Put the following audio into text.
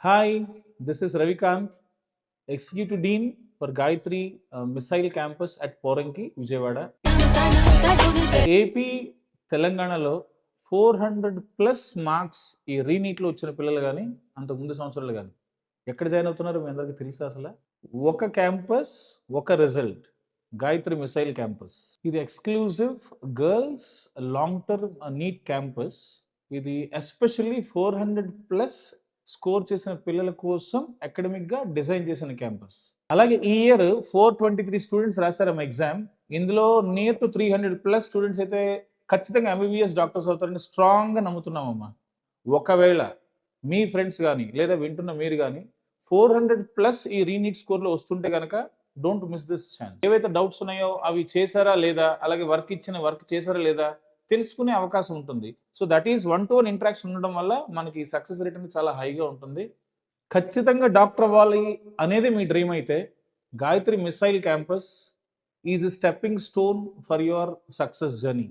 Hi, this is Ravikant, Executive Dean for Gayatri Missile Campus at Poranki, Vijayawada. AP తెలంగాణలో 400+ marks ఈ రీనీట్లో వచ్చిన పిల్లలు కానీ అంతకు ముందు సంవత్సరాలు కానీ ఎక్కడ జాయిన్ అవుతున్నారు మీ అందరికీ తెలుసా? అసలు ఒక క్యాంపస్ ఒక రిజల్ట్, గాయత్రి మిసైల్ క్యాంపస్. ఇది exclusive girls long term NEET campus. ఇది ఎస్పెషల్లీ 400+ స్కోర్ చేసిన పిల్లల కోసం అకాడమిక్గా డిజైన్ చేసిన క్యాంపస్. అలాగే ఈ ఇయర్ 423 స్టూడెంట్స్ రాశారమ్మ ఎగ్జామ్. ఇందులో నియర్ టు 300+ స్టూడెంట్స్ అయితే ఖచ్చితంగా ఎంబీబీఎస్ డాక్టర్స్ అవుతారని స్ట్రాంగ్గా నమ్ముతున్నామమ్మా. ఒకవేళ మీ ఫ్రెండ్స్ కానీ లేదా వింటున్న మీరు కానీ 400+ ఈ రీనీట్ స్కోర్లో వస్తుంటే కనుక డోంట్ మిస్ దిస్ ఛాన్స్. ఏవైతే డౌట్స్ ఉన్నాయో అవి చేశారా లేదా, అలాగే వర్క్ చేశారా లేదా తెలుసుకునే అవకాశం ఉంటుంది. So that is 1-to-1 interaction ఉండడం వల్ల మనకి సక్సెస్ రేట్ అనేది చాలా హైగా ఉంటుంది. ఖచ్చితంగా డాక్టర్ అవ్వాలి అనేది మీ డ్రీమ్ అయితే Gayatri missile campus is a stepping stone for your success journey.